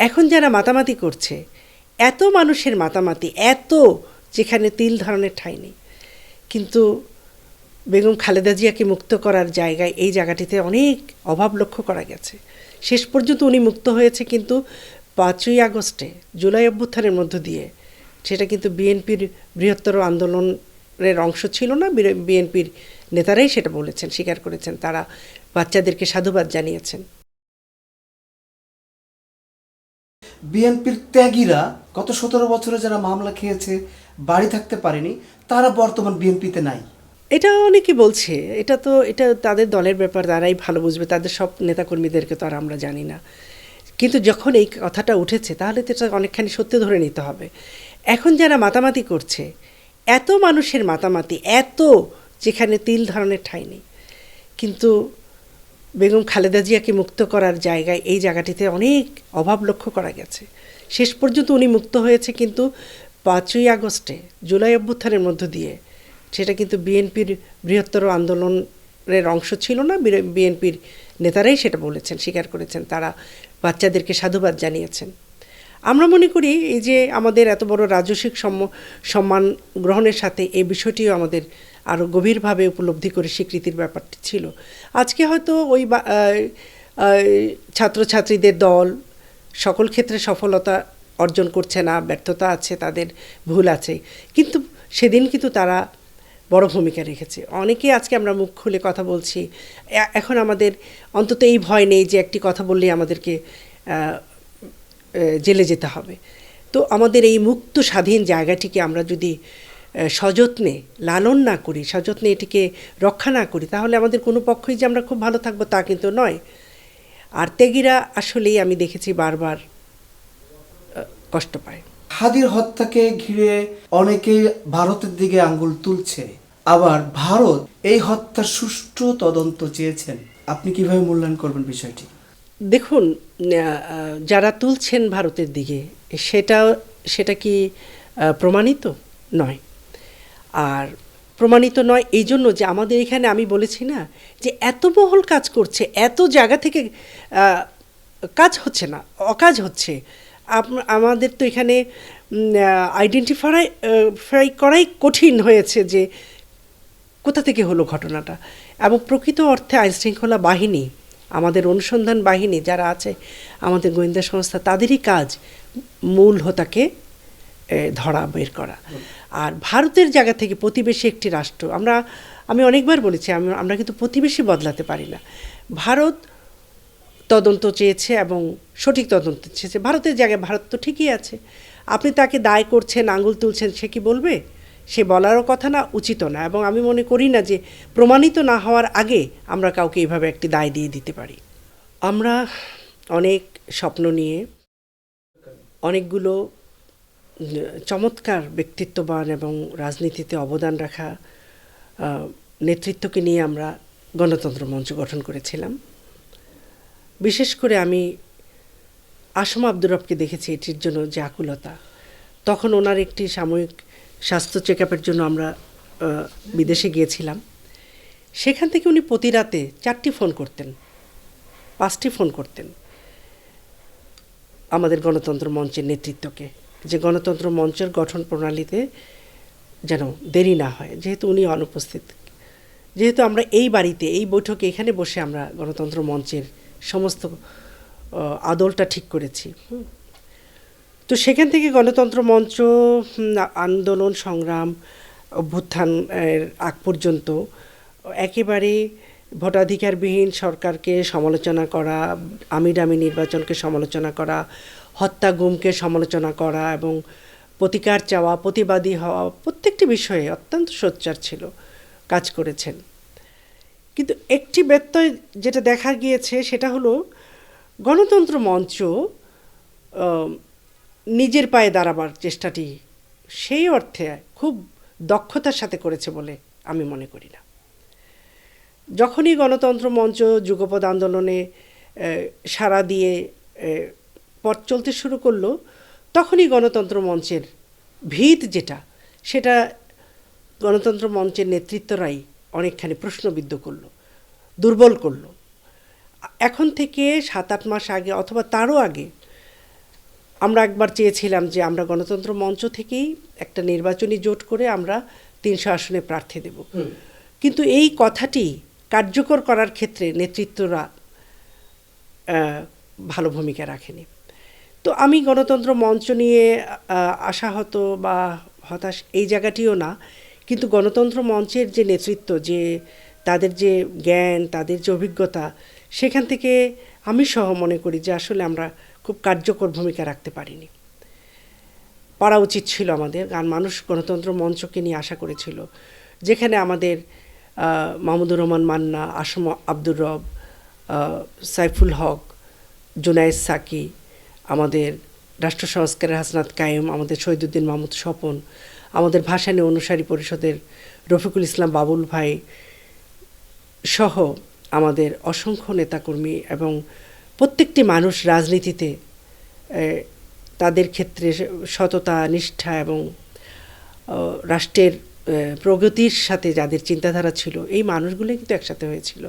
এখন যারা মাতামাতি করছে, এত মানুষের মাতামাতি, এত যেখানে তিল ধারণের ঠাঁই নেই, কিন্তু বেগম খালেদা জিয়াকে মুক্ত করার জায়গায় এই জায়গাটিতে অনেক অভাব লক্ষ্য করা গেছে। শেষ পর্যন্ত উনি মুক্ত হয়েছে কিন্তু 5ই আগস্টে জুলাই অভ্যুত্থানের মধ্য দিয়ে। সেটা কিন্তু বিএনপির বৃহত্তর আন্দোলনের অংশ ছিল না। বিএনপির নেতারাই সেটা বলেছেন, স্বীকার করেছেন, তারা বাচ্চাদেরকে সাধুবাদ জানিয়েছেন। বিএনপির ত্যাগীরা গত 17 বছরে যারা মামলা খেয়েছে, বাড়ি থাকতে পারেনি, তারা বর্তমান বিএনপিতে নাই। এটা অনেকে বলছে, এটা তাদের দলের ব্যাপার, তারাই ভালো বুঝবে, তাদের সব নেতাকর্মীদেরকে তো আর আমরা জানি না। কিন্তু যখন এই কথাটা উঠেছে তাহলে তো এটা অনেকখানি সত্যি ধরে নিতে হবে। এখন যারা মাতামাতি করছে, এত মানুষের মাতামাতি, এত যেখানে তিল ধারণের ঠাঁই নেই, কিন্তু বেগম খালেদা জিয়াকে মুক্ত করার জায়গায় এই জায়গাটিতে অনেক অভাব লক্ষ্য করা গেছে। শেষ পর্যন্ত উনি মুক্ত হয়েছে কিন্তু 5ই আগস্টে জুলাই অভ্যুত্থানের মধ্য দিয়ে। সেটা কিন্তু বিএনপির বৃহত্তর আন্দোলনের অংশ ছিল না। বিএনপির নেতারাই সেটা বলেছেন, স্বীকার করেছেন, তারা বাচ্চাদেরকে সাধুবাদ জানিয়েছেন। আমরা মনে করি এই যে আমাদের এত বড় রাজস্বিক সম্মান গ্রহণের সাথে এই বিষয়টিও আমাদের আরও গভীরভাবে উপলব্ধি করে স্বীকৃতির ব্যাপারটি ছিল। আজকে হয়তো ওই ছাত্রছাত্রীদের দল সকল ক্ষেত্রে সফলতা অর্জন করছে না, ব্যর্থতা আছে, তাদের ভুল আছে, কিন্তু সেদিন কিন্তু তারা বড় ভূমিকা রেখেছে। অনেকে আজকে আমরা মুখ খুলে কথা বলছি, এখন আমাদের অন্তত এই ভয় নেই যে একটি কথা বললেই আমাদেরকে জেলে যেতে হবে। তো আমাদের এই মুক্ত স্বাধীন জায়গাটিকে আমরা যদি সযত্নে লালন না করি, সযত্নে এটিকে রক্ষা না করি, তাহলে আমাদের কোনো পক্ষই যে আমরা খুব ভালো থাকবো তা কিন্তু নয়। আর ত্যাগীরা আসলেই আমি দেখেছি বারবার কষ্ট পায়। হাদির হত্যাকে ঘিরে অনেকেই ভারতের দিকে আঙ্গুল তুলছে, আবার ভারত এই হত্যার সুষ্ঠু তদন্ত চেয়েছেন। আপনি কিভাবে মূল্যায়ন করবেন বিষয়টি? দেখুন, যারা তুলছেন ভারতের দিকে, সেটা কি প্রমাণিত নয়। আর প্রমাণিত নয় এই জন্য যে আমাদের এখানে, আমি বলেছি না যে এত মহল কাজ করছে, এত জায়গা থেকে কাজ হচ্ছে না, অকাজ হচ্ছে। আমাদের তো এখানে আইডেন্টিফাই করাই কঠিন হয়েছে যে কোথা থেকে হলো ঘটনাটা। এবং প্রকৃত অর্থে আইনশৃঙ্খলা বাহিনী, আমাদের অনুসন্ধান বাহিনী যারা আছে, আমাদের গোয়েন্দা সংস্থা, তাদেরই কাজ মূল হোতাকে ধরা বের করা। আর ভারতের জায়গা থেকে প্রতিবেশী একটি রাষ্ট্র, আমি অনেকবার বলেছি, আমরা কিন্তু প্রতিবেশী বদলাতে পারি না। ভারত তদন্ত চেয়েছে এবং সঠিক তদন্ত চেয়েছে। ভারতের জায়গায় ভারত তো ঠিকই আছে। আপনি তাকে দায় করছেন, আঙুল তুলছেন, সে কি বলবে? সে বলারও কথা না, উচিতও না। এবং আমি মনে করি না যে প্রমাণিত না হওয়ার আগে আমরা কাউকে এইভাবে একটি দায় দিয়ে দিতে পারি। আমরা অনেক স্বপ্ন নিয়ে, অনেকগুলো চমৎকার ব্যক্তিত্ববান এবং রাজনীতিতে অবদান রাখা নেতৃত্বকে নিয়ে আমরা গণতন্ত্র মঞ্চ গঠন করেছিলাম। বিশেষ করে আমি আসম আব্দুর রবকে দেখেছি এটির জন্য যে আকুলতা। তখন ওনার একটি সাময়িক স্বাস্থ্য চেক আপের জন্য আমরা বিদেশে গিয়েছিলাম। সেখান থেকে উনি প্রতি রাতে 4টি ফোন করতেন, 5টি ফোন করতেন আমাদের গণতন্ত্র মঞ্চের নেতৃত্বকে, যে গণতন্ত্র মঞ্চের গঠন প্রণালীতে যেন দেরি না হয়, যেহেতু উনি অনুপস্থিত। যেহেতু আমরা এই বাড়িতে, এই বৈঠকে, এখানে বসে আমরা গণতন্ত্র মঞ্চের সমস্ত আদলটা ঠিক করেছি। তো সেখান থেকে গণতন্ত্র মঞ্চ আন্দোলন সংগ্রাম অভ্যুত্থানের আগ পর্যন্ত একেবারে ভোটাধিকারবিহীন সরকারকে সমালোচনা করা, আমিরামি নির্বাচনকে সমালোচনা করা, হত্যা গুমকে সমালোচনা করা এবং প্রতিকার চাওয়া, প্রতিবাদী হওয়া, প্রত্যেকটি বিষয়ে অত্যন্ত সোচ্চার ছিল, কাজ করেছেন। কিন্তু একটি ব্যত্যয় যেটা দেখা গিয়েছে সেটা হলো গণতন্ত্র মঞ্চ নিজের পায়ে দাঁড়াবার চেষ্টাটি সেই অর্থে খুব দক্ষতার সাথে করেছে বলে আমি মনে করি না। যখনই গণতন্ত্র মঞ্চ যুগপৎ আন্দোলনে সাড়া দিয়ে পথ চলতে শুরু করলো, তখনই গণতন্ত্র মঞ্চের ভিত যেটা, সেটা গণতন্ত্র মঞ্চের নেতৃত্বরাই অনেকখানি প্রশ্নবিদ্ধ করলো, দুর্বল করলো। এখন থেকে 7-8 মাস আগে অথবা তারও আগে আমরা একবার চেয়েছিলাম যে আমরা গণতন্ত্র মঞ্চ থেকেই একটা নির্বাচনী জোট করে আমরা 300 আসনে প্রার্থী দেব, কিন্তু এই কথাটি কার্যকর করার ক্ষেত্রে নেতৃত্বরা ভালো ভূমিকা রাখেনি। তো আমি গণতন্ত্র মঞ্চ নিয়ে আশাহত বা হতাশ এই জায়গাটিও না, কিন্তু গণতন্ত্র মঞ্চের যে নেতৃত্ব, যে তাদের যে জ্ঞান, তাদের যে অভিজ্ঞতা, সেখান থেকে আমি সহ মনে করি যে আসলে আমরা খুব কার্যকর ভূমিকা রাখতে পারিনি। পারা উচিত ছিল আমাদের, কারণ মানুষ গণতন্ত্র মঞ্চকে নিয়ে আশা করেছিল, যেখানে আমাদের মাহমুদুর রহমান মান্না, আসম আব্দুর রব, সাইফুল হক, জুনায়েদ সাকি, আমাদের রাষ্ট্র সংস্কারের হাসনাত কায়েম, আমাদের শহীদুদ্দিন মাহমুদ স্বপন, আমাদের ভাসানী অনুসারী পরিষদের রফিকুল ইসলাম বাবুল ভাই সহ আমাদের অসংখ্য নেতাকর্মী এবং প্রত্যেকটি মানুষ রাজনীতিতে তাদের ক্ষেত্রে সততা, নিষ্ঠা এবং রাষ্ট্রের প্রগতির সাথে যাদের চিন্তাধারা ছিল, এই মানুষগুলো কিন্তু একসাথে হয়েছিল।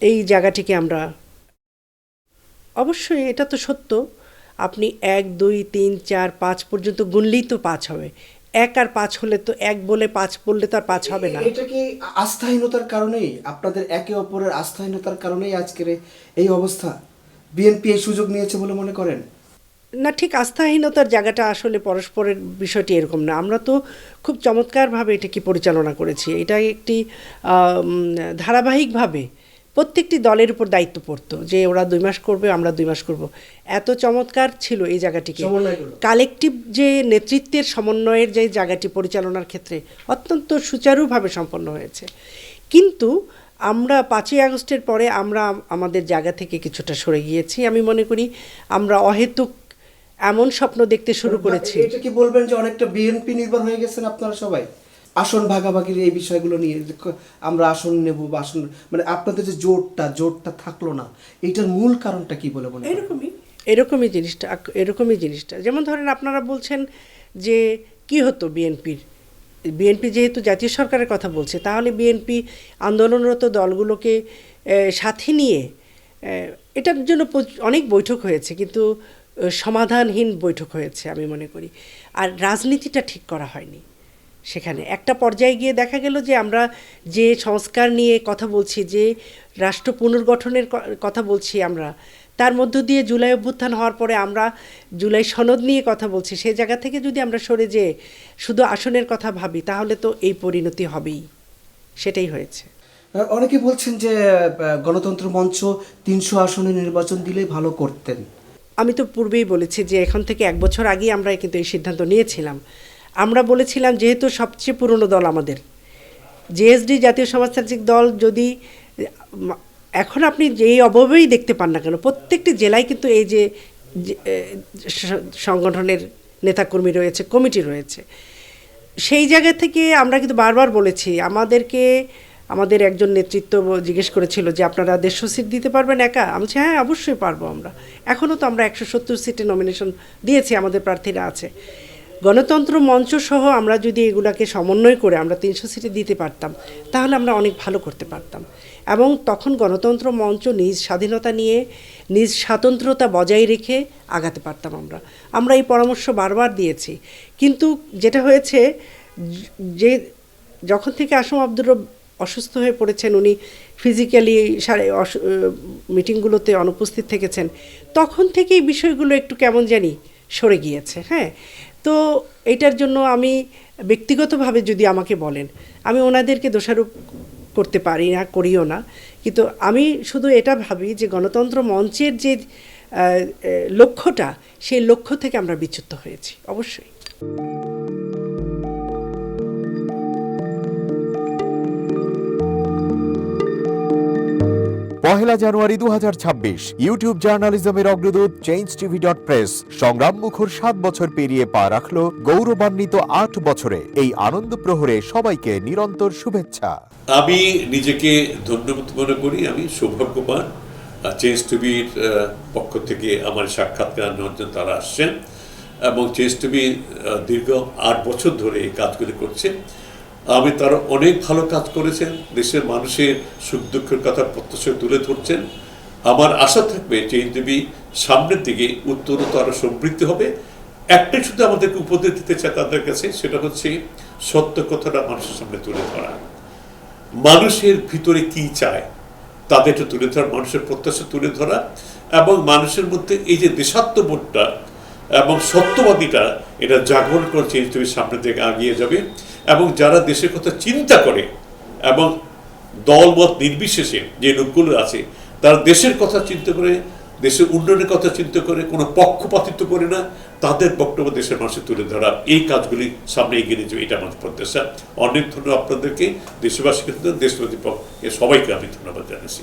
এই জায়গাটিকে আমরা, অবশ্যই এটা তো সত্য, আপনি 1, 2, 3, 4, 5 পর্যন্ত গুনলেই তো 5 হবে। 1 আর 5 হলে তো 1 বলে 5 বললে তো আর 5 হবে না। এটা কি আস্থাহীনতার কারণেই, আপনাদের একে অপরের আস্থাহীনতার কারণেই আজকের এই অবস্থা? বিএনপি এই সুযোগ নিয়েছে বলে মনে করেন? না, ঠিক আস্থাহীনতার জায়গাটা আসলে পরস্পরের বিষয়টি এরকম না। আমরা তো খুব চমৎকারভাবে এটাকে পরিচালনা করেছি। এটা একটি ধারাবাহিকভাবে প্রত্যেকটি দলের উপর দায়িত্ব পড়তো যে ওরা 2 মাস করবে, আমরা 2 মাস করব। এত চমৎকার ছিল এই জায়গাটিকে, কালেকটিভ যে নেতৃত্বের সমন্বয়ের যে জায়গাটি পরিচালনার ক্ষেত্রে অত্যন্ত সুচারুভাবে সম্পন্ন হয়েছে। কিন্তু আমরা 5ই আগস্টের পরে আমরা আমাদের জায়গা থেকে কিছুটা সরে গিয়েছি। আমি মনে করি আমরা অহেতুক এমন স্বপ্ন দেখতে শুরু করেছি। এটা কি বলবেন যে অনেকটা বিএনপি নির্ভর হয়ে গেছেন আপনারা সবাই আসন ভাগাভাগির এই বিষয়গুলো নিয়ে? আমরা আসন নেব বা আসন, মানে আপনাদের যে জোটটা থাকলো না, এইটার মূল কারণটা কি বলে মনে করেন? এরকমই জিনিসটা যেমন ধরেন আপনারা বলছেন যে কি হতো বিএনপি যেহেতু জাতীয় সরকারের কথা বলছে, তাহলে বিএনপি আন্দোলনরত দলগুলোকে সাথে নিয়ে, এটার জন্য অনেক বৈঠক হয়েছে, কিন্তু সমাধানহীন বৈঠক হয়েছে আমি মনে করি। আর রাজনীতিটা ঠিক করা হয়নি। সেখানে একটা পর্যায়ে গিয়ে দেখা গেল যে আমরা যে সংস্কার নিয়ে কথা বলছি, যে রাষ্ট্র পুনর্গঠনের কথা বলছি, আমরা তার মধ্য দিয়ে জুলাই অভ্যুত্থান হওয়ার পরে আমরা জুলাই সনদ নিয়ে কথা বলছি, সেই জায়গা থেকে যদি আমরা সরে যেয়ে শুধু আসনের কথা ভাবি, তাহলে তো এই পরিণতি হবেই। সেটাই হয়েছে। অনেকে বলছেন যে গণতন্ত্র মঞ্চ 300 আসনে নির্বাচন দিলেই ভালো করতেন। আমি তো পূর্বেই বলেছি যে এখন থেকে 1 বছর আগেই আমরা কিন্তু এই সিদ্ধান্ত নিয়েছিলাম। আমরা বলেছিলাম যেহেতু সবচেয়ে পুরনো দল আমাদের জেএসডি, জাতীয় সমাজতান্ত্রিক দল, যদি এখন আপনি যেই অভাবেই দেখতে পান না কেন, প্রত্যেকটি জেলায় কিন্তু এই যে সংগঠনের নেতাকর্মী রয়েছে, কমিটি রয়েছে, সেই জায়গা থেকে আমরা কিন্তু বারবার বলেছি। আমাদের একজন নেতৃত্ব জিজ্ঞেস করেছিল যে আপনারা 150 সিট দিতে পারবেন একা? আমি বলছি হ্যাঁ, অবশ্যই পারবো আমরা। এখনও তো আমরা 170 সিটে নমিনেশন দিয়েছি, আমাদের প্রার্থীরা আছে। গণতন্ত্র মঞ্চ সহ আমরা যদি এগুলাকে সমন্বয় করে আমরা 300 সিটে দিতে পারতাম, তাহলে আমরা অনেক ভালো করতে পারতাম। এবং তখন গণতন্ত্র মঞ্চ নিজ স্বাধীনতা নিয়ে, নিজ স্বাতন্ত্র্যতা বজায় রেখে আগাতে পারতাম। আমরা এই পরামর্শ বারবার দিয়েছি। কিন্তু যেটা হয়েছে, যে যখন থেকে আসম আব্দুর রব অসুস্থ হয়ে পড়েছেন, উনি ফিজিক্যালি মিটিংগুলোতে অনুপস্থিত থেকেছেন, তখন থেকেই বিষয়গুলো একটু কেমন জানি সরে গিয়েছে। হ্যাঁ, তো এটার জন্য আমি ব্যক্তিগতভাবে যদি আমাকে বলেন, আমি ওনাদেরকে দোষারোপ করতে পারি না, করিও না, কিন্তু আমি শুধু এটা ভাবি যে গণতন্ত্র মঞ্চের যে লক্ষ্যটা, সেই লক্ষ্য থেকে আমরা বিচ্যুত হয়েছি অবশ্যই। পহেলা জানুয়ারি 2026 ইউটিউব জার্নালিজমের অগ্রদূত changeTV.press সংগ্রাম মুখর 7 বছর পেরিয়ে পা রাখলো গৌরবান্বিত 8 বছরে। এই আনন্দ প্রহরে সবাইকে নিরন্তর শুভেচ্ছা। আমি নিজেকে ধন্যবাদ মনে করি, আমি সৌভাগ্যবান। চেঞ্জ টিভির পক্ষ থেকে আমার সাক্ষাৎকার নেওয়ার জন্য তারা আসছেন এবং চেঞ্জ টিভি দীর্ঘ 8 বছর ধরে এই কাজগুলি করছে। আমি তারা অনেক ভালো কাজ করেছেন, দেশের মানুষের সুখ দুঃখের কথা প্রত্যক্ষ তুলে ধরছেন। আমার আশা থাকবে চেঞ্জ টিভি সামনের দিকে উত্তরোত্তর আরো সমৃদ্ধ হবে। একটাই শুধু আমাদেরকে উপদেশ দিতে চায় তাদের কাছে, সেটা হচ্ছে সত্য কথাটা মানুষের সামনে তুলে ধরা, মানুষের ভিতরে কি চায় তাদেরটা তুলে ধরা, মানুষের প্রত্যাশা তুলে ধরা, এবং মানুষের মধ্যে এই যে দেশাত্মবোধটা এবং সত্যবাদীটা এটা জাগরণ করে চেঞ্জ টিভির সামনের দিকে এগিয়ে যাবে। এবং যারা দেশের কথা চিন্তা করে এবং দলমত নির্বিশেষে যে লোকগুলো আছে তারা দেশের কথা চিন্তা করে, দেশের উন্নয়নের কথা চিন্তা করে, কোনো পক্ষপাতিত্ব করে না, তাদের বক্তব্য দেশের মানুষের তুলে ধরা, এই কাজগুলি সামনে এগিয়ে নিয়ে যাবে, এটা আমাদের প্রত্যাশা। অনেক ধন্যবাদ আপনাদেরকে, দেশবাসীকে, দেশবাসী সবাইকে আমি ধন্যবাদ জানাচ্ছি।